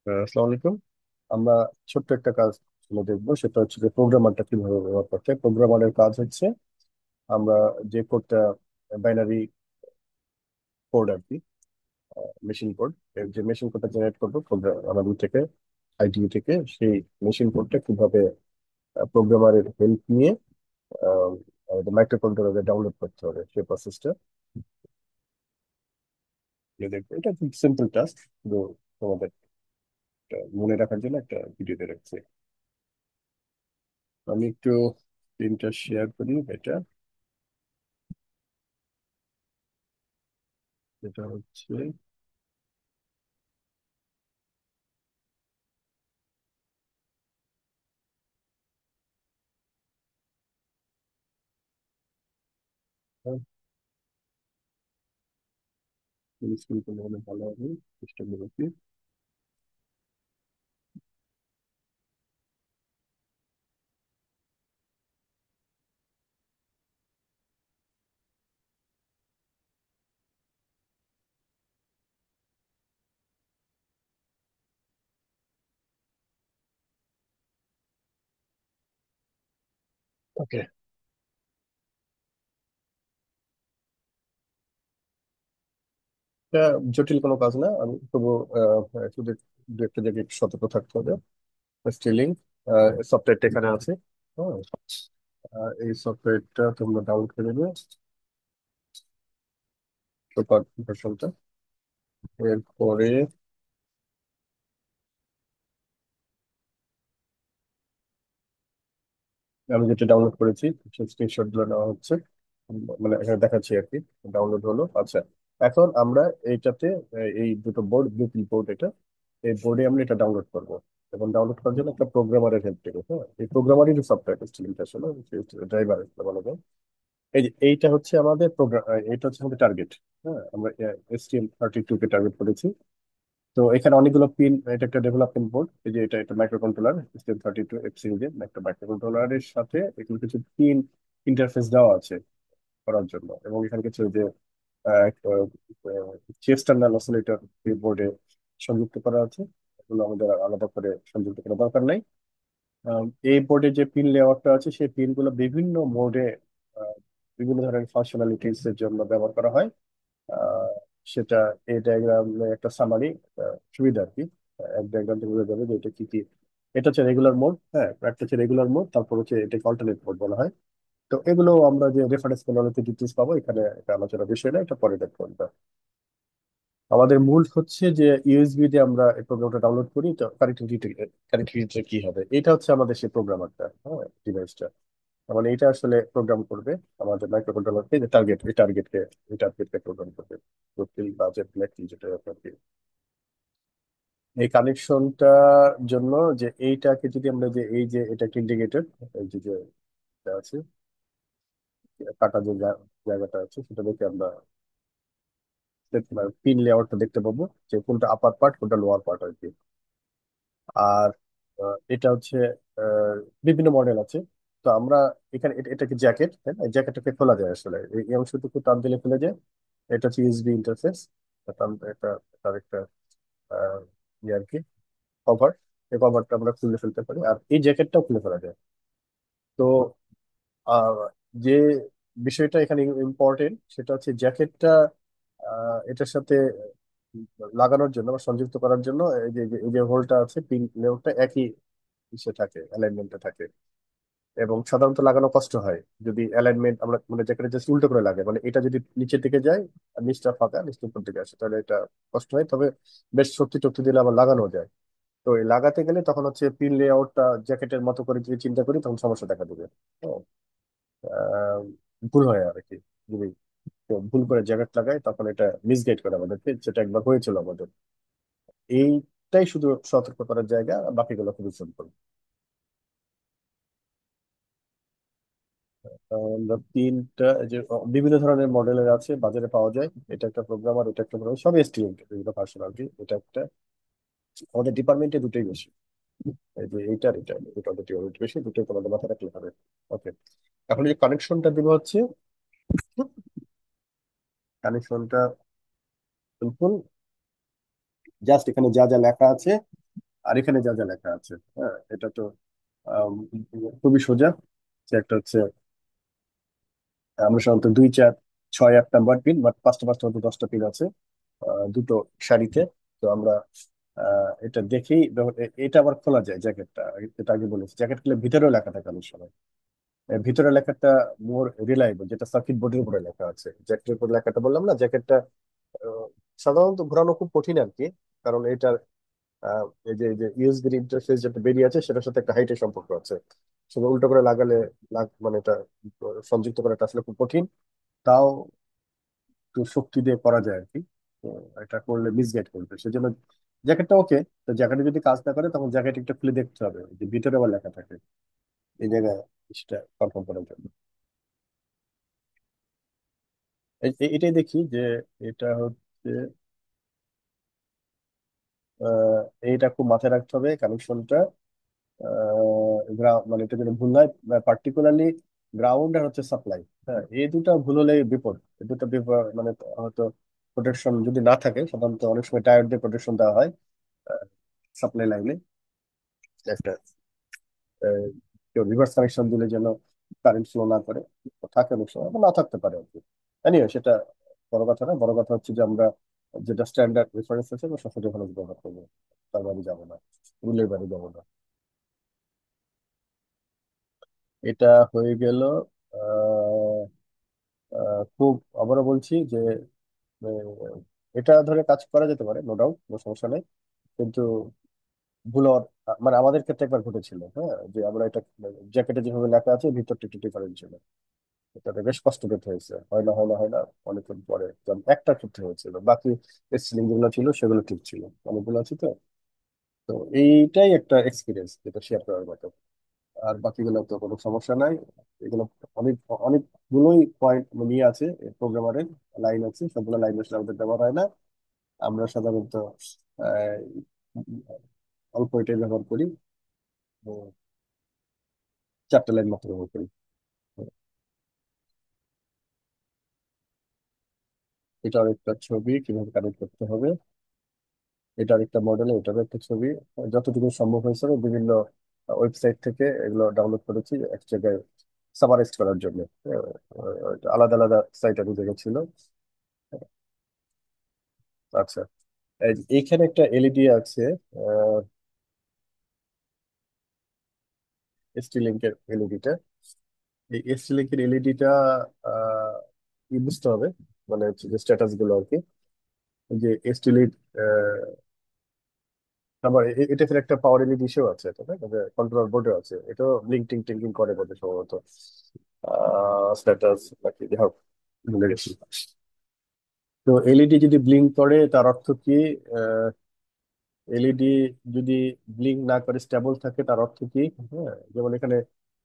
আসসালামু আলাইকুম। আমরা ছোট্ট একটা কাজ দেখবো, সেটা হচ্ছে যে প্রোগ্রামারটা কিভাবে ব্যবহার করতে হয়। প্রোগ্রামারের কাজ হচ্ছে আমরা যে কোডটা বাইনারি কোড আর কি, মেশিন কোড, যে মেশিন কোডটা জেনারেট করবো প্রোগ্রাম আমাদের থেকে, আইডিই থেকে, সেই মেশিন কোডটা কিভাবে প্রোগ্রামারের হেল্প নিয়ে মাইক্রো কন্ট্রোলারে ডাউনলোড করতে হবে সেই প্রসেসটা দেখবো। এটা খুব সিম্পল টাস্ক, শুধু তোমাদের মনে রাখার জন্য একটা ভিডিওতে রাখছি। আমি একটু স্ক্রিনটা শেয়ার করি। এটা এটা হচ্ছে, স্কুল করলে অনেক ভালো হবে, চেষ্টা করেছি। ওকে, এটা জটিল কোনো কাজ না। আমি তবু শুধু দু একটা জায়গায় একটু সতর্ক থাকতে হবে। স্টিলিং সফটওয়্যারটা এখানে আছে। হ্যাঁ, এই সফটওয়্যারটা তোমরা ডাউনলোড করে নেবে, সুপার ভার্সনটা। এরপরে আমি যেটা ডাউনলোড করেছি সেই স্ক্রিনশট গুলো নেওয়া হচ্ছে। মানে এখানে দেখাচ্ছি আর কি, ডাউনলোড হলো। আচ্ছা, এখন আমরা এইটাতে এই দুটো বোর্ড, ব্লু বোর্ড, এটা এই বোর্ডে আমরা এটা ডাউনলোড করব। এবং ডাউনলোড করার জন্য একটা প্রোগ্রামারের হেল্প নেবো। হ্যাঁ, এই প্রোগ্রামারই সফটওয়্যার স্টিলিংটা আসলে ড্রাইভার বলা যায়। এই যে এইটা হচ্ছে আমাদের প্রোগ্রাম, এটা হচ্ছে আমাদের টার্গেট। হ্যাঁ, আমরা STM32 কে টার্গেট করেছি। তো এখানে অনেকগুলো পিন, এটা একটা ডেভেলপমেন্ট বোর্ড। এই যে এটা এটা মাইক্রো কন্ট্রোলার STM32 F সিরিজের একটা মাইক্রো কন্ট্রোলারের সাথে এখানে কিছু পিন ইন্টারফেস দেওয়া আছে করার জন্য। এবং এখানে কিছু যে চেস্টার অসিলেটর এই বোর্ডে সংযুক্ত করা আছে। এগুলো আমাদের আলাদা করে সংযুক্ত করার দরকার নাই। এই বোর্ডে যে পিন লেআউটটা আছে সেই পিনগুলো বিভিন্ন মোডে বিভিন্ন ধরনের ফাংশনালিটিস এর জন্য ব্যবহার করা হয়। আহ, সেটা এই ডায়াগ্রামে একটা সামারি সুবিধা আর কি। এক ডায়াগ্রাম থেকে বোঝা যাবে যে এটা কি কি। এটা হচ্ছে রেগুলার মোড, হ্যাঁ, একটা হচ্ছে রেগুলার মোড, তারপর হচ্ছে এটাকে অল্টারনেট মোড বলা হয়। তো এগুলো আমরা যে রেফারেন্স ম্যানুয়ালিতে ডিটেলস পাবো, এখানে এটা আলোচনার বিষয় না, এটা পরে দেখবো আমরা। আমাদের মূল হচ্ছে যে ইউএসবি দিয়ে আমরা এই প্রোগ্রামটা ডাউনলোড করি। তো কানেক্টিভিটি কি হবে, এটা হচ্ছে আমাদের সেই প্রোগ্রামারটা, হ্যাঁ, ডিভাইসটা। মানে এটা আসলে প্রোগ্রাম করবে আমাদের মাইক্রো কন্ট্রোলারকে, যে এই টার্গেটকে প্রোগ্রাম করবে। প্রোটিন বা যে ব্ল্যাক যেটা আপনাকে এই কানেকশনটার জন্য, যে এইটাকে যদি আমরা, যে এই যে এটা একটা ইন্ডিকেটর, এই যে যে এটা আছে, কাটা যে জায়গাটা আছে, সেটা দেখে আমরা পিন লেআউটটা দেখতে পাবো, যে কোনটা আপার পার্ট কোনটা লোয়ার পার্ট আর কি। আর এটা হচ্ছে আহ, বিভিন্ন মডেল আছে। তো আমরা এখানে এটা কি জ্যাকেট, তাই না? জ্যাকেটটাকে খোলা যায় আসলে, এই অংশটুকু টান দিলে খুলে যায়। এটা হচ্ছে ইউএসবি ইন্টারফেস। এটা তার একটা আহ, ইয়ে আর কি, কভার। এই কভারটা আমরা খুলে ফেলতে পারি, আর এই জ্যাকেটটাও খুলে ফেলা যায়। তো আহ, যে বিষয়টা এখানে ইম্পর্টেন্ট সেটা হচ্ছে জ্যাকেটটা এটার সাথে লাগানোর জন্য বা সংযুক্ত করার জন্য এই যে হোলটা আছে, পিন লেয়ারটা একই ইসে থাকে, অ্যালাইনমেন্টে থাকে। এবং সাধারণত লাগানো কষ্ট হয় যদি অ্যালাইনমেন্ট আমরা মানে জ্যাকেটে জাস্ট উল্টো করে লাগে, মানে এটা যদি নিচের দিকে যায় আর নিচটা ফাঁকা, নিচটা উপর দিকে আসে, তাহলে এটা কষ্ট হয়। তবে বেশ শক্তি টক্তি দিলে আবার লাগানো যায়। তো এই লাগাতে গেলে তখন হচ্ছে পিন লেআউটটা জ্যাকেটের মতো করে যদি চিন্তা করি, তখন সমস্যা দেখা দেবে। তো, আহ, ভুল হয় আর কি। যদি কেউ ভুল করে জ্যাকেট লাগায় তখন এটা মিসগাইড করে আমাদেরকে, যেটা একবার হয়েছিল আমাদের। এইটাই শুধু সতর্ক করার জায়গা, বাকিগুলো খুবই সিম্পল। আমরা তিনটা এই যে বিভিন্ন ধরনের মডেলের আছে, বাজারে পাওয়া যায়। এটা একটা প্রোগ্রামার, এটা একটা প্রোগ্রামার, সব এসটিএম বিভিন্ন ভার্সন আর কি। এটা একটা, আমাদের ডিপার্টমেন্টে দুটোই বেশি। এই যে এইটার এটা দুটো দুটো বেশি, দুটোই তোমাদের মাথায় রাখলে হবে। ওকে, এখন এই কানেকশনটা দিব হচ্ছে, কানেকশনটা সিম্পল। জাস্ট এখানে যা যা লেখা আছে আর এখানে যা যা লেখা আছে, হ্যাঁ, এটা তো আম, খুবই সোজা। যে একটা হচ্ছে আমরা সাধারণত 2 4 6 8 নাম্বার পিন, বাট পাঁচটা পাঁচটা মতো 10টা পিন আছে দুটো সারিতে। তো আমরা এটা দেখেই এটা আবার খোলা যায় জ্যাকেটটা। এটা আগে বলেছি, জ্যাকেট খুলে ভিতরেও লেখা থাকে অনেক সময়। ভিতরে লেখাটা মোর রিলায়েবল, যেটা সার্কিট বোর্ডের উপরে লেখা আছে। জ্যাকেটের উপরে লেখাটা বললাম না, জ্যাকেটটা সাধারণত ঘোরানো খুব কঠিন আর কি। কারণ এটা এই যে ইউএসবি ইন্টারফেস যেটা বেরিয়ে আছে সেটার সাথে একটা হাইটের সম্পর্ক আছে। সেটা উল্টো করে লাগালে মানে এটা সংযুক্ত করাটা আসলে খুব কঠিন। তাও একটু শক্তি দিয়ে করা যায় আর কি। তো এটা করলে মিসগাইড করবে, সেজন্য জ্যাকেটটা ওকে। তো জ্যাকেটে যদি কাজ না করে তখন জ্যাকেট একটু খুলে দেখতে হবে যে ভিতরে আবার লেখা থাকে এই জায়গায়, সেটা কনফার্ম করার জন্য। এটাই দেখি যে এটা হচ্ছে এইটা খুব মাথায় রাখতে হবে কানেকশনটা। মানে এটা যেন ভুল হয়, পার্টিকুলারলি গ্রাউন্ড আর হচ্ছে সাপ্লাই। হ্যাঁ, এই দুটো ভুল হলে বিপদ। এই দুটো বিপদ মানে হয়তো প্রোটেকশন যদি না থাকে, সাধারণত অনেক সময় টায়ার দিয়ে প্রোটেকশন দেওয়া হয় সাপ্লাই লাইনে। একটা কেউ রিভার্স কানেকশন দিলে যেন কারেন্ট ফ্লো না করে, থাকে অনেক সময়, বা না থাকতে পারে আর কি। এনিওয়ে, সেটা বড় কথা না। বড় কথা হচ্ছে যে আমরা যেটা স্ট্যান্ডার্ড রেফারেন্স আছে আমরা সবসময় রেফারেন্স ব্যবহার করবো, তার বাইরে যাবো না, রুলের বাইরে যাবো না। এটা হয়ে গেল। আহ, খুব আবারও বলছি যে আহ, এটা ধরে কাজ করা যেতে পারে, নো ডাউট, কোনো সমস্যা নেই। কিন্তু ভুল হওয়ার মানে আমাদের ক্ষেত্রে একবার ঘটেছিল, হ্যাঁ, যে আমরা এটা জ্যাকেটে যেভাবে লেখা আছে ভিতরটা একটু ডিফারেন্ট ছিল। এটাতে বেশ কষ্ট পেতে হয়েছে, হয় না হয় না হয় না, অনেকক্ষণ পরে যেমন একটা ক্ষেত্রে হয়েছিল। বাকি সিলিং যেগুলো ছিল সেগুলো ঠিক ছিল, অনেকগুলো আছে তো। তো এইটাই একটা এক্সপিরিয়েন্স যেটা শেয়ার করার মতো। আর বাকিগুলো তো কোনো সমস্যা নাই। এগুলো অনেক অনেকগুলোই পয়েন্ট নিয়ে আছে, প্রোগ্রামারের লাইন আছে, সবগুলো লাইন আসলে আমাদের ব্যবহার হয় না। আমরা সাধারণত আহ, অল্প এটাই ব্যবহার করি। তো 4টা লাইন মাত্র ব্যবহার করি। এটার একটা ছবি কিভাবে কানেক্ট করতে হবে, এটার একটা মডেল, এটারও একটা ছবি। যতটুকু সম্ভব হয়েছে আমি বিভিন্ন ওয়েবসাইট থেকে এগুলো ডাউনলোড করেছি এক জায়গায় সামারাইজ করার জন্য। আলাদা আলাদা সাইট আমি দেখেছিল। আচ্ছা, এইখানে একটা এলইডি আছে, এসটি লিঙ্কের এলইডিটা। এই এসটি লিঙ্কের এলইডিটা কি বুঝতে হবে, মানে হচ্ছে যে স্ট্যাটাস গুলো আর কি। যে এসটি লিড আবার এটা ফের একটা পাওয়ার এলইডি ইস্যু আছে, তাই না? কন্ট্রোলার বোর্ডে আছে, এটাও ব্লিঙ্কিং টিঙ্কিং করে বোধহয় সম্ভবত। স্ট্যাটাস নাকি যাই হোক, ভুলে গেছি। তো এলইডি যদি ব্লিঙ্ক করে তার অর্থ কি? এলইডি যদি ব্লিঙ্ক না করে স্টেবল থাকে তার অর্থ কি? হ্যাঁ, যেমন এখানে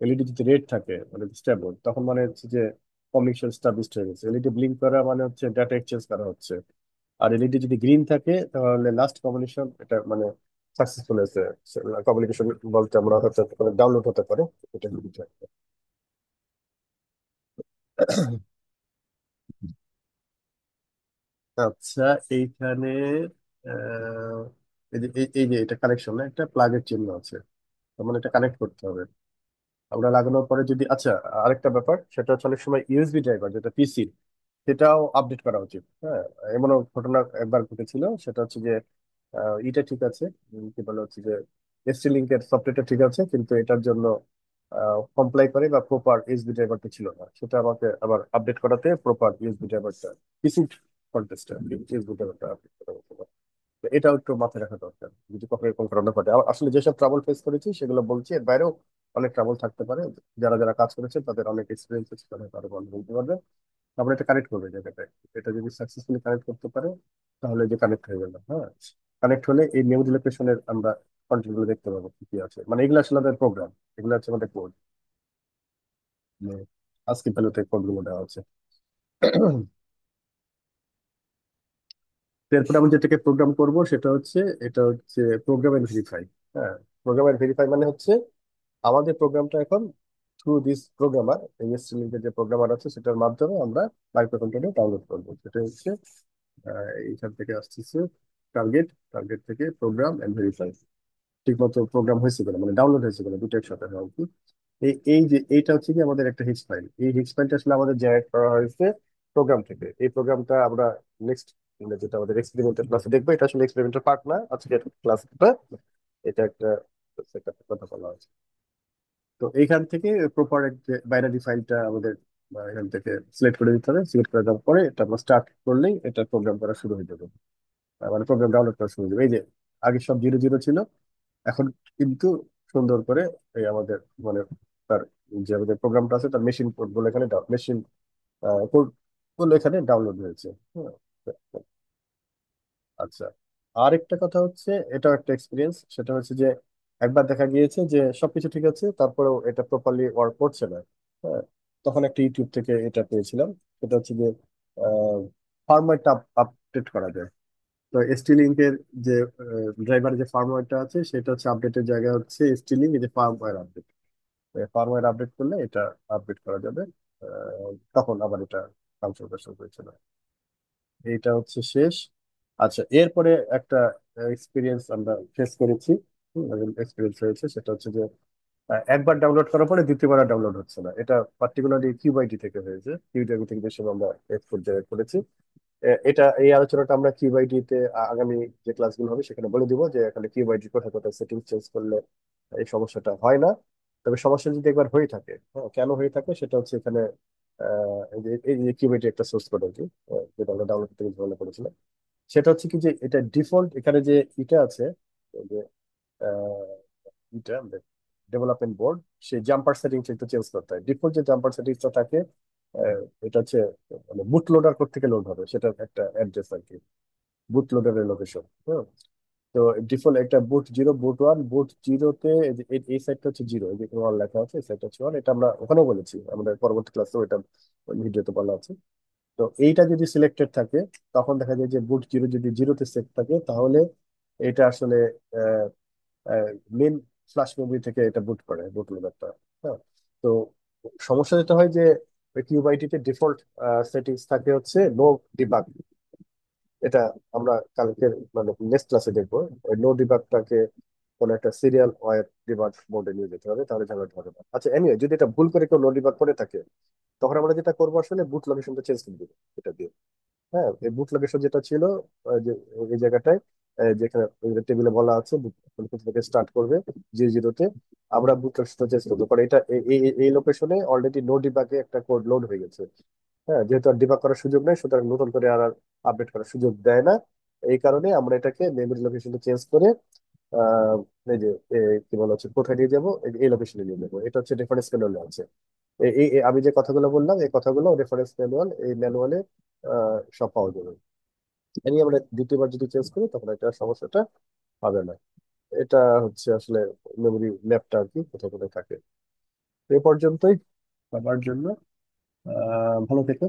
এলইডি যদি রেড থাকে মানে স্টেবল, তখন মানে হচ্ছে যে কমিউনিকেশন স্টাবলিশড হয়ে গেছে। এলইডি ব্লিঙ্ক করা মানে হচ্ছে ডাটা এক্সচেঞ্জ করা হচ্ছে। আর এলইডি যদি গ্রিন থাকে তাহলে লাস্ট কমিউনিকেশন এটা মানে সাকসেসফুল হয়েছে। কমিউনিকেশন বলতে আমরা হচ্ছে ডাউনলোড হতে পারে, এটা যদি থাকে। আচ্ছা, এইখানে আহ, এই যে এটা কানেকশন না, একটা প্লাগের চিহ্ন আছে, তার মানে এটা কানেক্ট করতে হবে। আমরা লাগানোর পরে যদি, আচ্ছা, আরেকটা ব্যাপার সেটা হচ্ছে অনেক সময় ইউএসবি ড্রাইভার যেটা পিসি, সেটাও আপডেট করা উচিত। হ্যাঁ, এমনও ঘটনা একবার ঘটেছিল। সেটা হচ্ছে যে ইটা ঠিক আছে, কি বলে হচ্ছে যে এসটি লিঙ্কের সফটওয়্যারটা ঠিক আছে, কিন্তু এটার জন্য কমপ্লাই করে বা প্রপার ইউএসবি ড্রাইভারটা ছিল না। সেটা আমাকে আবার আপডেট করাতে প্রপার ইউএসবি ড্রাইভারটা, পিসি কন্টেস্টে ইউএসবি ড্রাইভারটা আপডেট করা হতো না। তো এটাও একটু মাথায় রাখা দরকার যদি কখনো এরকম ঘটনা ঘটে। আসলে যেসব ট্রাবল ফেস করেছি সেগুলো বলছি, এর বাইরেও অনেক ট্রাবল থাকতে পারে। যারা যারা কাজ করেছে তাদের অনেক এক্সপিরিয়েন্স আছে, তারা আরো ভালো বলতে পারবে। তারপরে এটা কানেক্ট করবে জায়গাটায়। এটা যদি সাকসেসফুলি কানেক্ট করতে পারে তাহলে যে কানেক্ট হয়ে গেল। হ্যাঁ, কানেক্ট হলে এই নিউজ লোকেশনের আমরা কন্টেন্ট গুলো দেখতে পাবো কি কি আছে। মানে এগুলো আসলে আমাদের প্রোগ্রাম, এগুলো হচ্ছে আমাদের কোড, আজকে ভ্যালুতে কোড গুলো দেওয়া আছে। তো এরপরে আমি যেটাকে প্রোগ্রাম করব সেটা হচ্ছে, এটা হচ্ছে প্রোগ্রাম এন্ড ভেরিফাই। হ্যাঁ, প্রোগ্রাম এন্ড ভেরিফাই মানে হচ্ছে আমাদের প্রোগ্রামটা এখন থ্রু দিস প্রোগ্রামার, এমএসসি লিঙ্কের যে প্রোগ্রামার আছে সেটার মাধ্যমে আমরা মাইক্রো কন্ট্রোলার ডাউনলোড করবো। সেটা হচ্ছে এইখান থেকে আসতেছে টার্গেট, টার্গেট থেকে প্রোগ্রাম এন্ড ভেরিফাই। ঠিক মতো প্রোগ্রাম হয়েছে কিনা, মানে ডাউনলোড হয়েছে কিনা, দুটো একসাথে হয় আর কি। এই এই যে এইটা হচ্ছে কি আমাদের একটা হিক্স ফাইল, এই হিক্স ফাইলটা আসলে আমাদের জেনারেট করা হয়েছে প্রোগ্রাম থেকে। এই প্রোগ্রামটা আমরা নেক্সট, যেটা আমাদের এক্সপেরিমেন্টাল ক্লাসে দেখবো, এটা আসলে এক্সপেরিমেন্টাল পার্ট না আজকের ক্লাসটা, এটা একটা সেটআপ কথা বলা হয়েছে। তো এইখান থেকে প্রপার বাইনারি ফাইলটা আমাদের এখান থেকে সিলেক্ট করে দিতে হবে। সিলেক্ট করে দেওয়ার পরে এটা আমরা স্টার্ট করলেই এটা প্রোগ্রাম করা শুরু হয়ে যাবে। মানে প্রোগ্রাম ডাউনলোড করা শুরু হয়ে যাবে। এই যে আগে সব জিরো জিরো ছিল, এখন কিন্তু সুন্দর করে এই আমাদের মানে তার যে আমাদের প্রোগ্রামটা আছে তার মেশিন কোড বলে এখানে মেশিন কোড বলে এখানে ডাউনলোড হয়েছে। হ্যাঁ। আচ্ছা, আর একটা কথা হচ্ছে, এটাও একটা এক্সপিরিয়েন্স, সেটা হচ্ছে যে একবার দেখা গিয়েছে যে সবকিছু ঠিক আছে, তারপরেও এটা প্রপারলি ওয়ার্ক করছে না। হ্যাঁ, তখন একটা ইউটিউব থেকে এটা পেয়েছিলাম। সেটা হচ্ছে যে ফার্মওয়্যারটা আপডেট করা যায়। তো এসটি লিংকের যে ড্রাইভারের যে ফার্মওয়্যারটা আছে, সেটা হচ্ছে আপডেটের জায়গা হচ্ছে এসটি লিংক, এই যে ফার্মওয়্যার আপডেট, ফার্মওয়্যার আপডেট করলে এটা আপডেট করা যাবে। তখন আবার এটা ফাংশন শুরু হয়েছিল। এইটা হচ্ছে শেষ। আচ্ছা, এরপরে একটা এক্সপিরিয়েন্স আমরা ফেস করেছি, এক্সপিরিয়েন্স হয়েছে, সেটা হচ্ছে যে একবার ডাউনলোড করার পরে দ্বিতীয়বার ডাউনলোড হচ্ছে না। এটা পার্টিকুলারলি কিউআইডি থেকে হয়েছে, কিউআইডি থেকে বেশি আমরা এক্সপোর্ট জেনারেট করেছি। এটা এই আলোচনাটা আমরা কিউআইডি তে আগামী যে ক্লাসগুলো হবে সেখানে বলে দিব, যে এখানে কিউআইডি কোথায় কোথায় সেটিংস চেঞ্জ করলে এই সমস্যাটা হয় না। তবে সমস্যা যদি একবার হয়ে থাকে, হ্যাঁ, কেন হয়ে থাকে সেটা হচ্ছে এখানে এই যে কিউআইডি একটা সোর্স কোড আর কি, যেটা আমরা ডাউনলোড থেকে ডাউনলোড করেছিলাম। সেটা হচ্ছে কি যে এটা ডিফল্ট এখানে যে এটা আছে, এই যে আহ, এটা আমাদের ডেভেলপমেন্ট বোর্ড, সেই জাম্পার সেটিংস একটু চেঞ্জ করতে হয়। ডিফল্ট যে জাম্পার সেটিংসটা থাকে, এটা হচ্ছে মানে বুট লোডার কোথা থেকে লোড হবে সেটা একটা অ্যাড্রেস আর কি, বুট লোডারের লোকেশন। হ্যাঁ, তো ডিফল্ট একটা বুট 0, বুট 1, বুট 0-তে এই সাইডটা হচ্ছে 0, এই যে ওয়ান লেখা আছে, এই সাইডটা হচ্ছে 1। এটা আমরা ওখানেও বলেছি, আমাদের পরবর্তী ক্লাসেও এটা ভিডিওতে বলা আছে। তো এইটা যদি সিলেক্টেড থাকে, তখন দেখা যায় যে বুট 0 যদি 0-তে সেট থাকে, তাহলে এটা আসলে মেন ফ্ল্যাশ মেমরি থেকে এটা বুট করে, বুট লোডারটা। হ্যাঁ, তো সমস্যা যেটা হয় যে কিউবাইটিতে ডিফল্ট সেটিংস থাকে হচ্ছে নো ডিবাগ। এটা আমরা কালকের মানে নেক্সট ক্লাসে দেখবো। ওই নো ডিবাগটাকে কোন একটা সিরিয়াল ওয়ার ডিবাগ মোডে নিয়ে যেতে হবে, তাহলে ঝামেলাটা হবে না। আচ্ছা, এনিওয়ে, যদি এটা ভুল করে কেউ নো ডিবাগ করে থাকে, তখন আমরা যেটা করবো আসলে বুট লোকেশনটা চেঞ্জ করে দেবো এটা দিয়ে। হ্যাঁ, এই বুট লোকেশন যেটা ছিল যে এই জায়গাটায়, যেখানে টেবিলে বলা আছে বুট লোকেশন থেকে স্টার্ট করবে 0-0-তে, আমরা বুট লোকেশনটা চেঞ্জ করবো, কারণ এটা এই লোকেশনে অলরেডি নো ডিবাগে একটা কোড লোড হয়ে গেছে। হ্যাঁ, যেহেতু আর ডিবাগ করার সুযোগ নেই, সুতরাং নতুন করে আর আপডেট করার সুযোগ দেয় না। এই কারণে আমরা এটাকে মেমরি লোকেশনটা চেঞ্জ করে আহ এই যে কি বলা হচ্ছে কোথায় নিয়ে যাবো, এই লোকেশনে নিয়ে যাবো। এটা হচ্ছে রেফারেন্স ম্যানুয়ালে আছে। আমি যে কথাগুলো বললাম, এই কথাগুলো রেফারেন্স ম্যানুয়াল, এই ম্যানুয়ালে সব পাওয়া যাবে। এই নিয়ে আমরা দ্বিতীয়বার যদি চেঞ্জ করি তখন এটা সমস্যাটা হবে না। এটা হচ্ছে আসলে মেমোরি ম্যাপটা আর কি কোথায় কোথায় থাকে। এ পর্যন্তই আমার জন্য। ভালো থেকো।